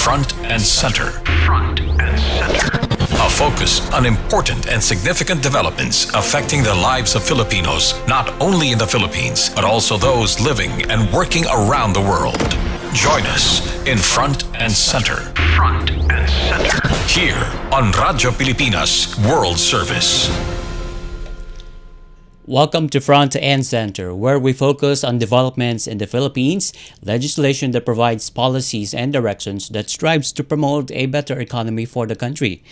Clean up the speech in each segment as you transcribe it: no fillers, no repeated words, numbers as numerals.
Front and Center. Front and Center. A focus on important and significant developments affecting the lives of Filipinos, not only in the Philippines, but also those living and working around the world. Join us in Front and Center. Front and Center. Here on Radyo Pilipinas World Service. Welcome to Front and Center, where we focus on developments in the Philippines, legislation that provides policies and directions that strives to promote a better economy for the country,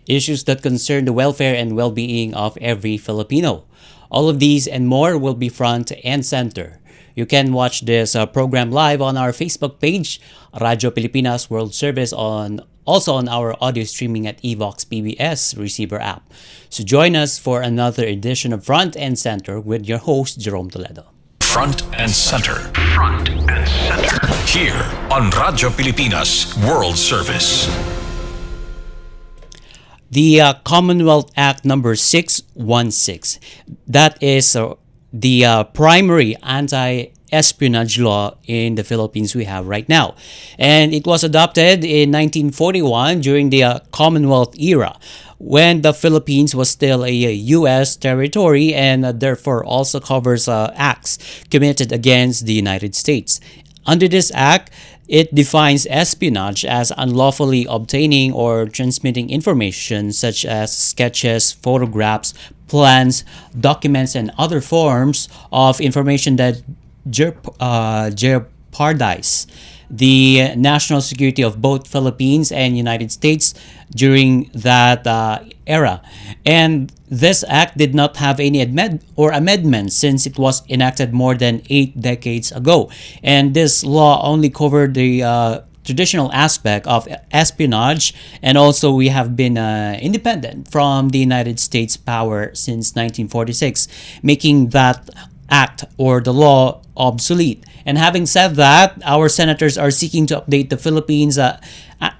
issues that concern the welfare and well-being of every Filipino. All of these and more will be Front and Center. You can watch this program live on our Facebook page, Radyo Pilipinas World Service, also on our audio streaming at Evox PBS receiver app. So join us for another edition of Front and Center with your host, Jerome Toledo. Front and Center. Front and Center. Here on Radyo Pilipinas World Service. The Commonwealth Act number 616, that is the primary anti-espionage law in the Philippines we have right now. And it was adopted in 1941 during the Commonwealth era, when the Philippines was still a U.S. territory and therefore also covers acts committed against the United States. Under this act, it defines espionage as unlawfully obtaining or transmitting information such as sketches, photographs, plans, documents, and other forms of information that jeopardize the national security of both Philippines and United States during that era. And this act did not have any amendments since it was enacted more than 8 decades ago. And this law only covered the traditional aspect of espionage, and also we have been independent from the United States power since 1946, making that act or the law obsolete. And having said that, our senators are seeking to update the Philippines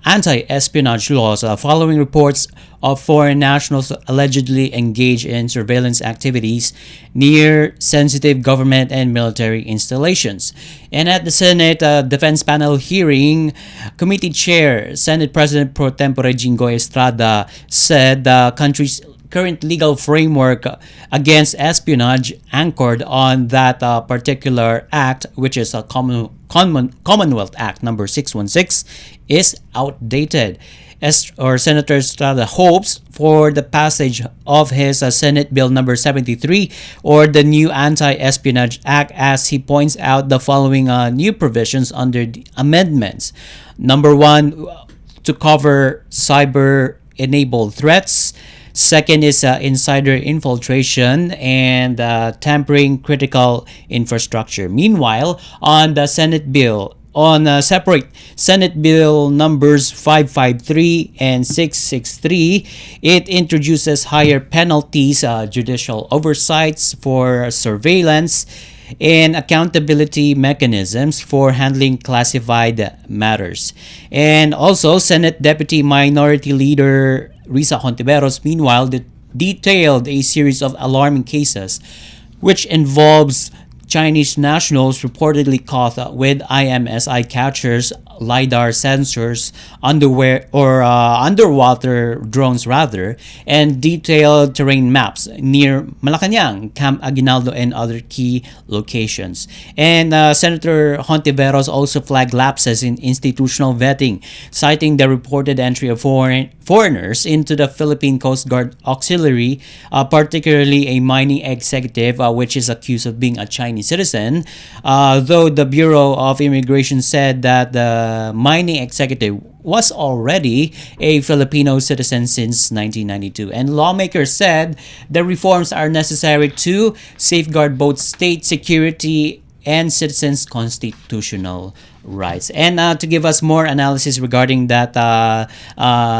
anti-espionage laws following reports of foreign nationals allegedly engaged in surveillance activities near sensitive government and military installations. And at the Senate Defense Panel hearing, Committee Chair, Senate President Pro Tempore Jinggoy Estrada said the country's current legal framework against espionage anchored on that particular act, which is a Commonwealth Act number 616, is outdated. Senator Estrada hopes for the passage of his Senate Bill number 73, or the new Anti-Espionage Act, as he points out the following new provisions under the amendments. Number 1, to cover cyber-enabled threats. Second is insider infiltration and tampering critical infrastructure. Meanwhile, on the Senate bill, separate Senate Bill numbers 553 and 663, it introduces higher penalties, judicial oversights for surveillance, and accountability mechanisms for handling classified matters. And also, Senate Deputy Minority Leader Risa Hontiveros, meanwhile, detailed a series of alarming cases which involves Chinese nationals reportedly caught with IMSI catchers, LiDAR sensors, underwater drones and detailed terrain maps near Malacanang, Camp Aguinaldo, and other key locations. And Senator Hontiveros also flagged lapses in institutional vetting, citing the reported entry of foreigners into the Philippine Coast Guard Auxiliary, particularly a mining executive which is accused of being a Chinese citizen, though the Bureau of Immigration said that the mining executive was already a Filipino citizen since 1992. And lawmakers said the reforms are necessary to safeguard both state security and citizens' constitutional rights. And to give us more analysis regarding that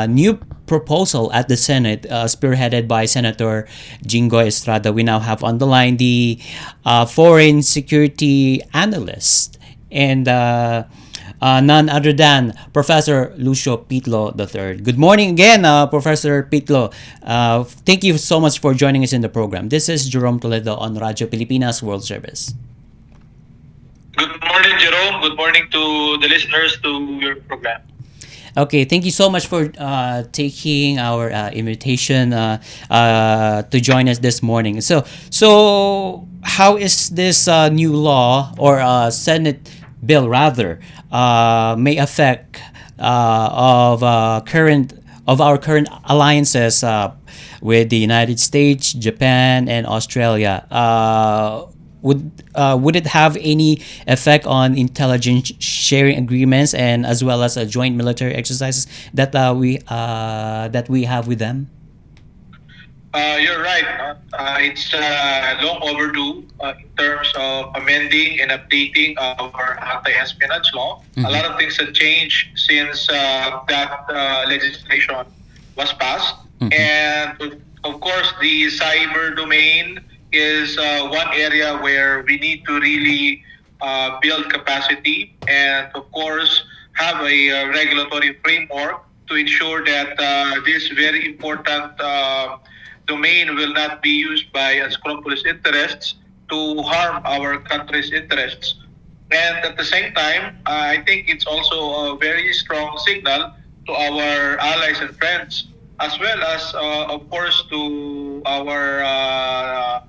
new proposal at the Senate, spearheaded by Senator Jinggoy Estrada, we now have on the line the foreign security analyst and none other than Professor Lucio Pitlo III. Good morning again, Professor Pitlo. Thank you so much for joining us in the program. This is Jerome Toledo on Radyo Pilipinas World Service. Good morning, Jerome. Good morning to the listeners to your program. Okay, thank you so much for taking our invitation to join us this morning. So how is this new law or Senate bill rather may affect of our current alliances with the United States, Japan, and Australia? Would it have any effect on intelligence sharing agreements and as well as joint military exercises that we have with them? You're right. It's long overdue in terms of amending and updating our anti-espionage law. A lot of things have changed since that legislation was passed. And of course, the cyber domain is one area where we need to really build capacity and, of course, have a regulatory framework to ensure that this very important domain will not be used by unscrupulous interests to harm our country's interests. And at the same time, I think it's also a very strong signal to our allies and friends, as well as, of course, to our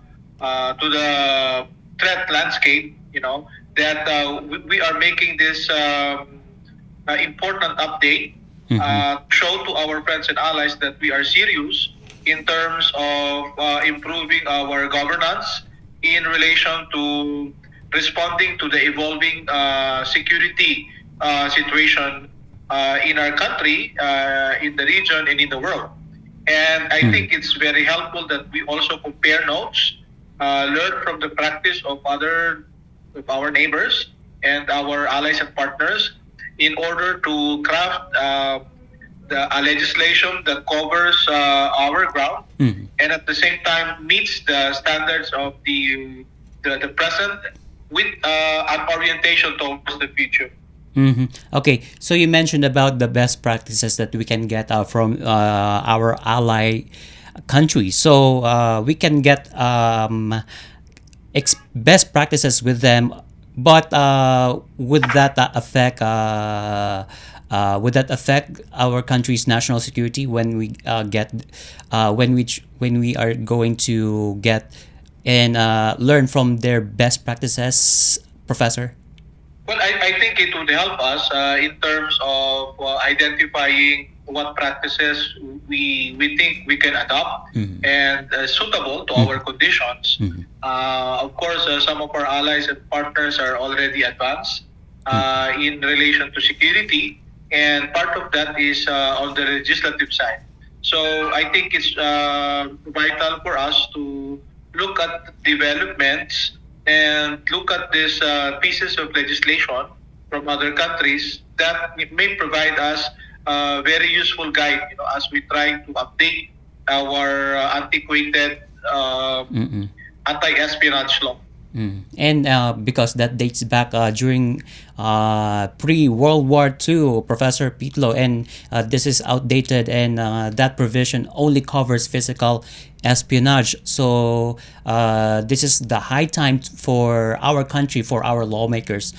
to the threat landscape. That we are making this important update, show to our friends and allies that we are serious in terms of improving our governance in relation to responding to the evolving security situation in our country, in the region, and in the world. And I think it's very helpful that we also compare notes, learn from the practice of our neighbors and our allies and partners in order to craft a legislation that covers our ground and at the same time meets the standards of the present with an orientation towards the future. Okay, so you mentioned about the best practices that we can get from our ally countries. So we can get best practices with them, but would that affect our country's national security when we when we are going to get and learn from their best practices, Professor? Well, I think it would help us in terms of identifying what practices we think we can adopt and suitable to our conditions. Of course, some of our allies and partners are already advanced in relation to security, and part of that is on the legislative side. So I think it's vital for us to look at developments and look at these pieces of legislation from other countries that may provide us a very useful guide, as we try to update our antiquated anti-espionage law. And because that dates back during pre-World War II, Professor Pitlo, and this is outdated, and that provision only covers physical espionage. So this is the high time for our country, for our lawmakers,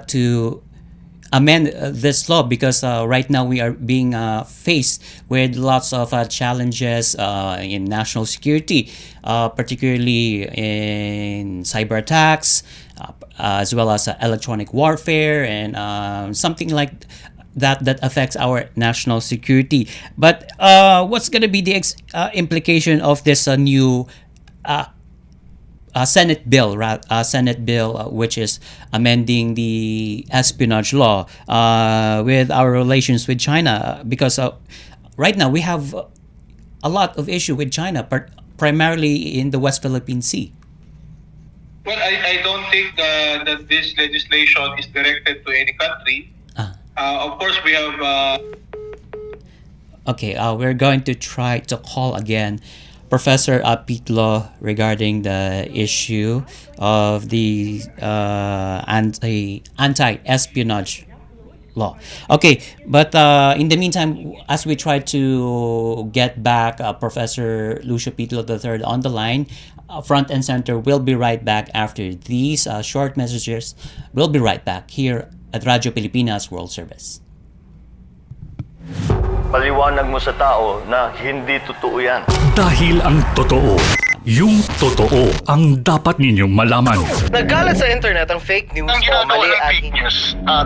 to amend this law, because right now we are being faced with lots of challenges in national security, particularly in cyber attacks, as well as electronic warfare, and something like that affects our national security. But what's going to be the implication of this new Senate bill, which is amending the espionage law with our relations with China? Because right now we have a lot of issue with China, primarily in the West Philippine Sea. Well, I don't think that this legislation is directed to any country. Of course, we have. Okay, we're going to try to call again Professor Pitlo regarding the issue of the anti-espionage law. Okay, but in the meantime, as we try to get back Professor Lucio Pitlo III on the line, front and center, we'll be right back after these short messages. We'll be right back here at Radio Pilipinas World Service. Paliwanag mo sa tao na hindi totoo yan. Dahil ang totoo, yung totoo ang dapat ninyong malaman. Nagkalat sa internet ang fake news Ang o ginagawa mali ng at fake news,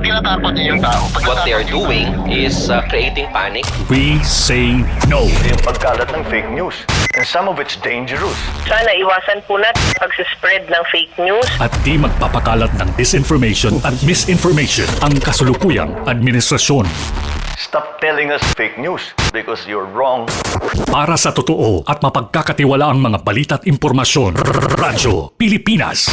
tinatapon niyo yung tao. What they are doing is creating panic. We say no. Yung pagkalat ng fake news. And some of it's dangerous. Sana iwasan po natin pag-spread ng fake news. At di magpapakalat ng disinformation at misinformation ang kasulukuyang administrasyon. Stop telling us fake news because you're wrong. Para sa totoo at mapagkakatiwalaang mga balita at impormasyon, Radyo Pilipinas.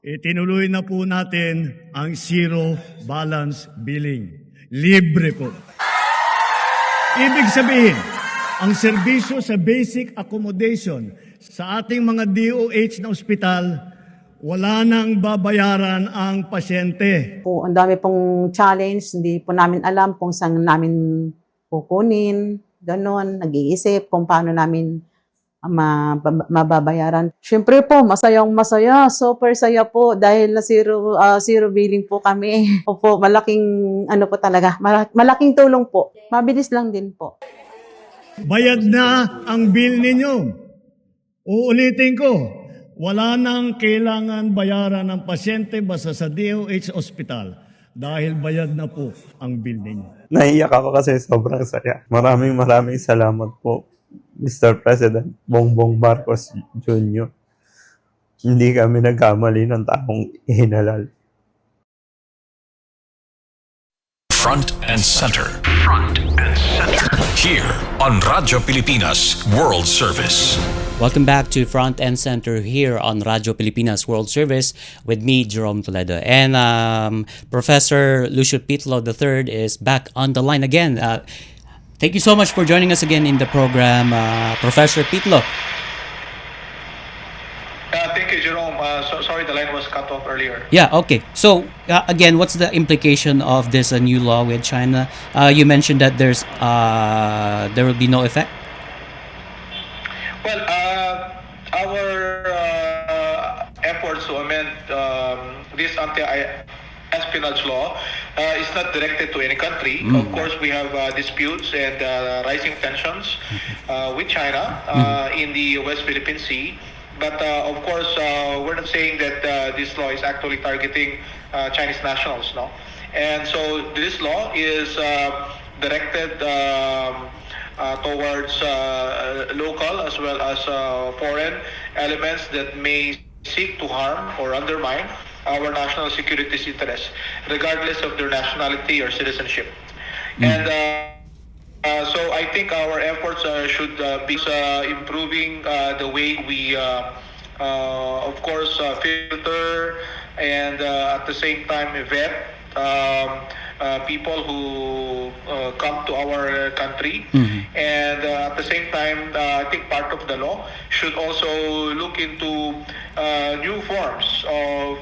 Itinuloy na po natin ang zero balance billing. Libre po. Ibig sabihin, ang serbisyo sa basic accommodation sa ating mga DOH na ospital, wala nang babayaran ang pasyente. Po, ang dami pong challenge, hindi po namin alam kung saan namin kukunin, ganon, nag-iisip kung paano namin mababayaran. Siyempre po, masaya, super saya po dahil na zero billing po kami. Opo, malaking ano po talaga, malaking tulong po. Mabilis lang din po. Bayad na ang bill ninyo. Uulitin ko, wala nang kailangan bayaran ng pasyente basta sa DOH Hospital dahil bayad na po ang bill ninyo. Naiyak ako kasi sobrang saya. Maraming salamat po, Mr. President Bongbong Marcos Jr. Hindi kami nagkamali ng taong ihinalal. Front and center. Front and center. Here on Radyo Pilipinas World Service. Welcome back to Front and Center here on Radyo Pilipinas World Service with me, Jerome Toledo. And Professor Lucio Pitlo III is back on the line again. Thank you so much for joining us again in the program, Professor Pitlo. Thank you, Jerome. Sorry the line was cut off earlier. Yeah, okay. So, again, what's the implication of this new law with China? You mentioned that there will be no effect? Well, our efforts to amend this anti-espionage law is not directed to any country. Of course, we have disputes and rising tensions with China in the West Philippine Sea. But of course, we're not saying that this law is actually targeting Chinese nationals, no? And so this law is directed towards local as well as foreign elements that may seek to harm or undermine our national security interests, regardless of their nationality or citizenship. And so I think our efforts should be improving the way we, of course, filter and at the same time vet people who come to our country. And at the same time, I think part of the law should also look into new forms of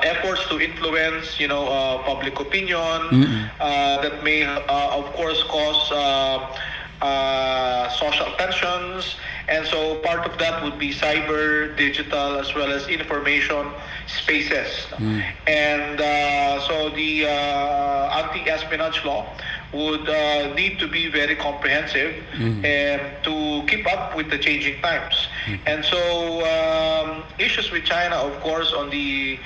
efforts to influence, public opinion that may, of course, cause social tensions. And so part of that would be cyber, digital, as well as information spaces. And so the anti-espionage law would need to be very comprehensive and to keep up with the changing times. And so issues with China, of course, on the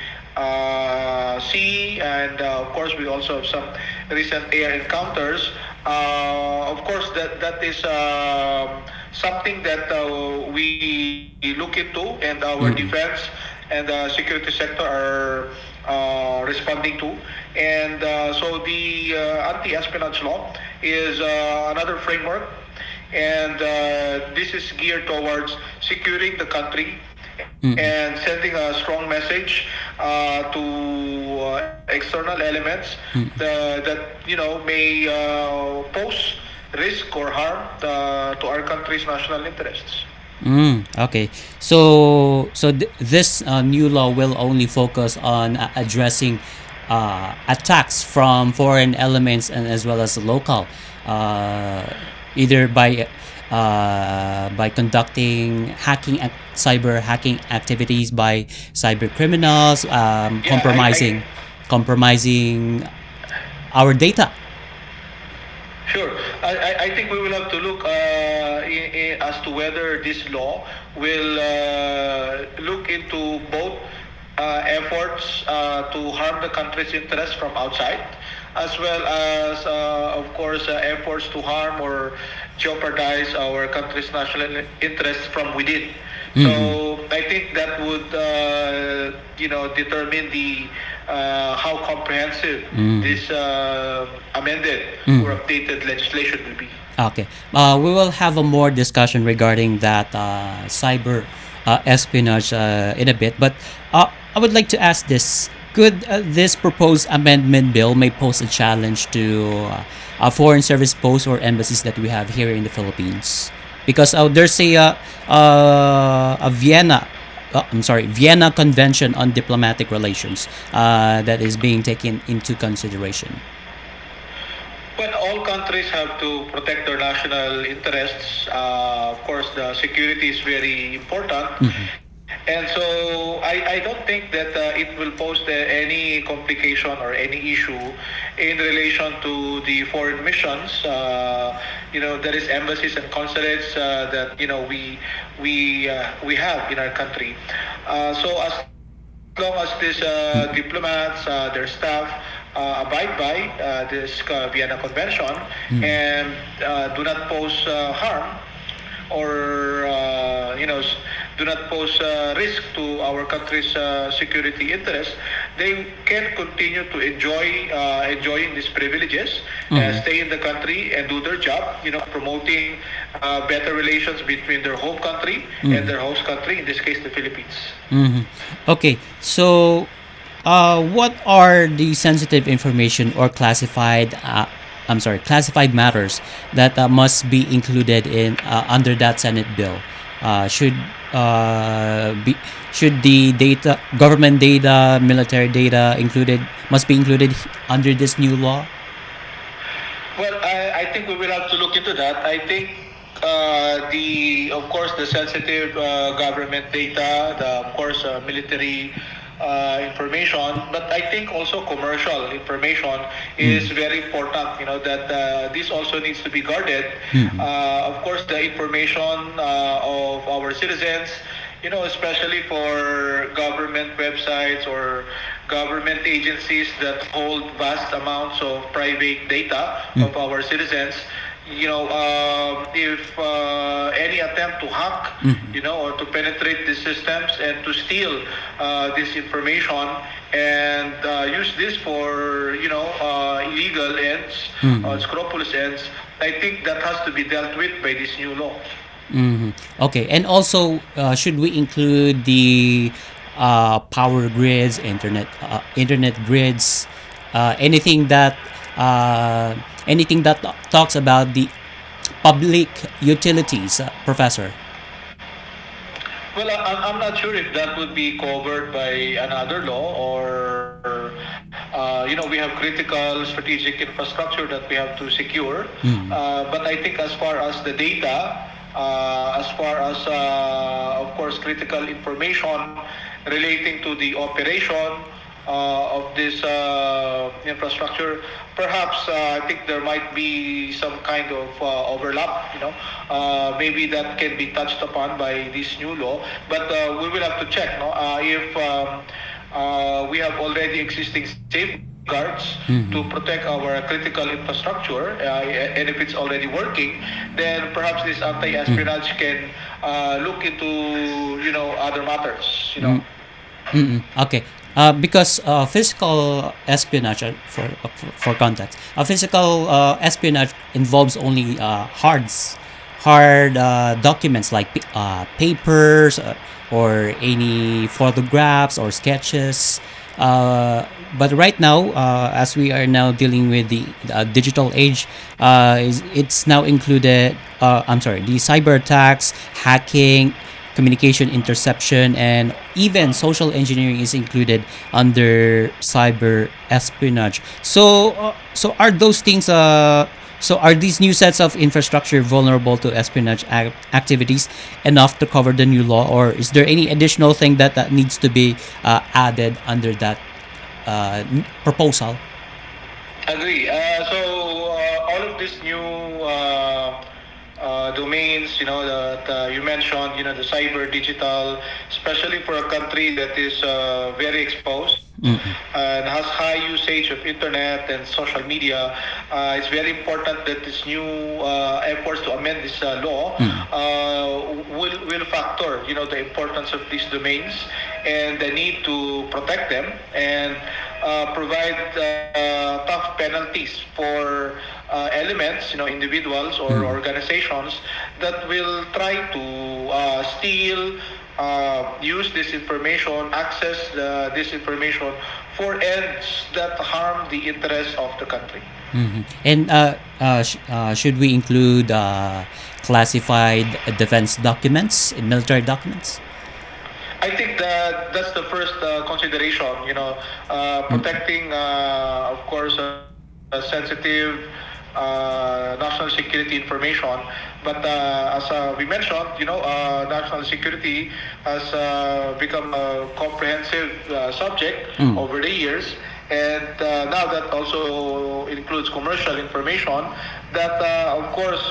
sea, and of course we also have some recent air encounters. Of course, that is something that we look into, and our defense and security sector are responding to. And so the anti-espionage law is another framework, and this is geared towards securing the country and sending a strong message to external elements that may pose risk or harm to our country's national interests. Okay. So this new law will only focus on addressing attacks from foreign elements and as well as local, either by conducting cyber hacking activities by cyber criminals, compromising our data. Sure. I think we will have to look as to whether this law will look into both efforts to harm the country's interests from outside, as well as, of course, efforts to harm or jeopardize our country's national interests from within. So I think that would, determine the how comprehensive this amended or updated legislation will be. Okay. We will have a more discussion regarding that cyber espionage in a bit. But I would like to ask this. Could this proposed amendment bill may pose a challenge to foreign service posts or embassies that we have here in the Philippines? Because there's a Vienna Convention on Diplomatic Relations that is being taken into consideration. Well, all countries have to protect their national interests. Of course, the security is very important. And so I don't think that it will pose any complication or any issue in relation to the foreign missions. There is embassies and consulates that we have in our country. So as long as these diplomats, their staff, abide by this Vienna Convention and do not pose harm or do not pose risk to our country's security interests, they can continue to enjoying these privileges, stay in the country and do their job, promoting better relations between their home country and their host country, in this case the Philippines. Okay, so what are the sensitive information or classified matters that must be included in under that Senate bill? Should the data, government data, military data must be included under this new law? Well, I think we will have to look into that. I think of course, the sensitive government data, military information, but I think also commercial information is very important. That this also needs to be guarded. Of course, the information of our citizens, especially for government websites or government agencies that hold vast amounts of private data of our citizens. If any attempt to hack, or to penetrate these systems and to steal this information and use this for, illegal ends, scrupulous ends, I think that has to be dealt with by this new law. Okay, and also, should we include the power grids, internet grids, anything that talks about the public utilities, Professor? Well, I'm not sure if that would be covered by another law or, we have critical strategic infrastructure that we have to secure. But I think as far as the data, as far as, of course, critical information relating to the operation of this infrastructure, perhaps I think there might be some kind of overlap. Maybe that can be touched upon by this new law, but we will have to check. If we have already existing safeguards to protect our critical infrastructure, and if it's already working, then perhaps this anti-espionage can look into other matters. Okay. Because physical espionage, for context, physical espionage involves only hard documents like papers or any photographs or sketches. But right now, as we are now dealing with the digital age, it's now included. The cyber attacks, hacking, communication interception, and even social engineering is included under cyber espionage. So are those things? So are these new sets of infrastructure vulnerable to espionage activities enough to cover the new law, or is there any additional thing that needs to be added under that proposal? Agree. So all of these new domains, that you mentioned, the cyber digital, especially for a country that is very exposed and has high usage of internet and social media, it's very important that this new efforts to amend this law will factor, the importance of these domains and the need to protect them and provide tough penalties for elements, individuals or organizations that will try to steal, use this information, access this information for ends that harm the interests of the country. And should we include classified defense documents, military documents? I think that that's the first consideration, protecting, of course, sensitive national security information. But as we mentioned, national security has become a comprehensive subject over the years. And now that also includes commercial information, that of course,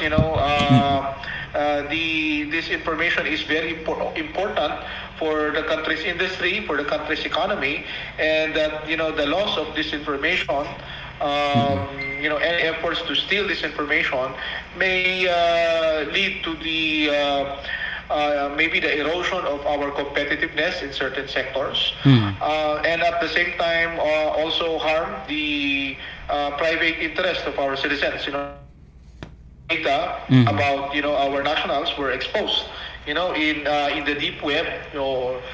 this information is very important for the country's industry, for the country's economy, and that the loss of this information, any efforts to steal this information may lead to the maybe the erosion of our competitiveness in certain sectors, and at the same time also harm the private interest of our citizens. Data about our nationals were exposed, in the deep web,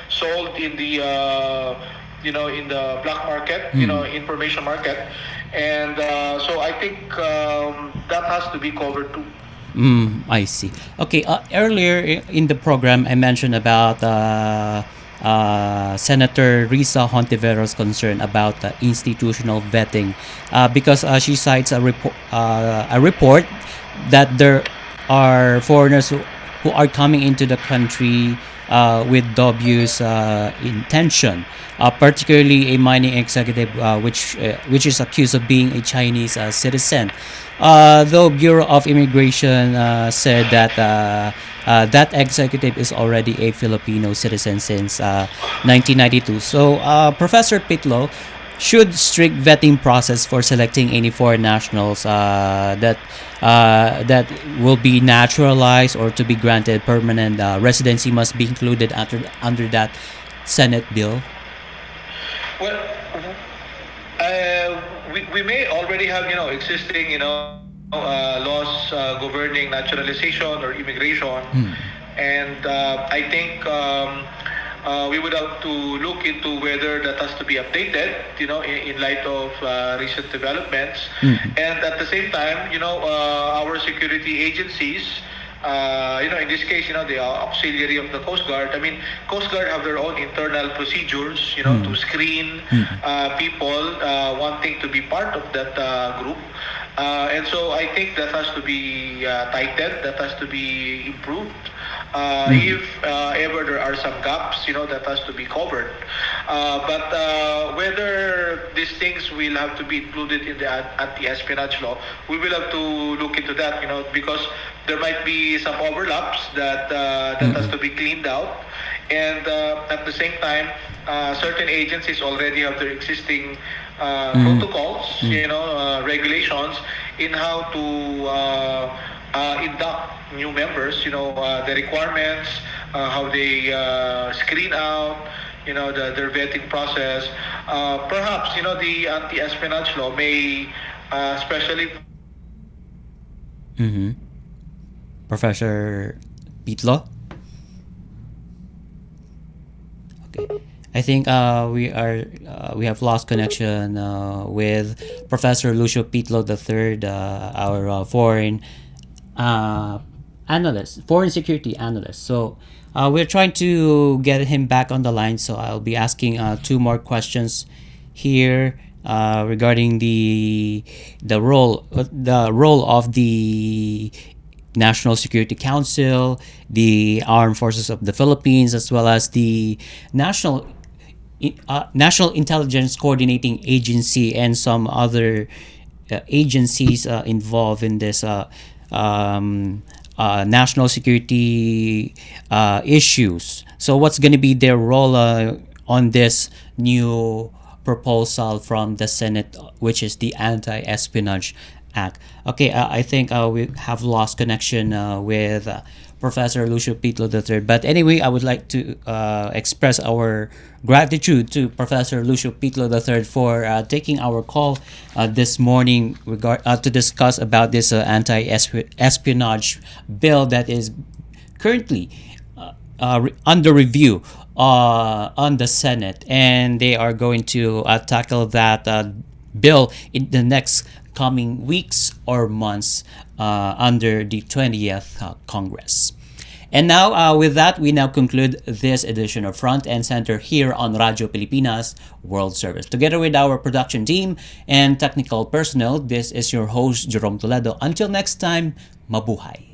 sold in the in the black market, information market, and so I think that has to be covered too. I see. Okay, earlier in the program, I mentioned about Senator Risa Hontiveros' concern about institutional vetting, because she cites a report that there are foreigners who are coming into the country with dubious intention, particularly a mining executive which is accused of being a Chinese citizen. Though Bureau of Immigration said that that executive is already a Filipino citizen since 1992. So, Professor Pitlo, should strict vetting process for selecting any foreign nationals that will be naturalized or to be granted permanent residency must be included under that Senate bill? Well, we may already have existing laws governing naturalization or immigration, and I think we would have to look into whether that has to be updated, in light of recent developments, and at the same time, our security agencies. In this case, the auxiliary of the Coast Guard. I mean, Coast Guard have their own internal procedures, to screen people wanting to be part of that group. And so I think that has to be tightened, that has to be improved. If ever there are some gaps, that has to be covered. But whether these things will have to be included in the anti-espionage law, we will have to look into that, because there might be some overlaps that has to be cleaned out. And at the same time, certain agencies already have their existing protocols, regulations in how to induct new members, the requirements, how they screen out, their vetting process. Perhaps, the anti-espionage law may, especially... Professor Pitlo? Okay. I think we have lost connection with Professor Lucio Pitlo III, our foreign analyst, foreign security analyst. So we're trying to get him back on the line. So I'll be asking two more questions here regarding the role of the National Security Council, the Armed Forces of the Philippines, as well as the National Intelligence Coordinating Agency, and some other agencies involved in this national security issues. So what's going to be their role on this new proposal from the Senate, which is the Anti-Espionage Act? Okay, I think we have lost connection with Professor Lucio Pitlo III. But anyway, I would like to express our gratitude to Professor Lucio Pitlo III for taking our call this morning to discuss about this anti-espionage bill that is currently under review on the Senate, and they are going to tackle that bill in the next coming weeks or months under the 20th Congress. And now, with that, we now conclude this edition of Front and Center here on Radyo Pilipinas World Service. Together with our production team and technical personnel, this is your host, Jerome Toledo. Until next time, mabuhay.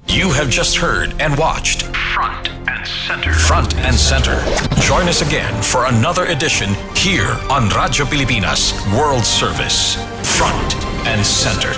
You have just heard and watched Front and Center. Front and Center. Join us again for another edition here on Radyo Pilipinas World Service. Front and Center.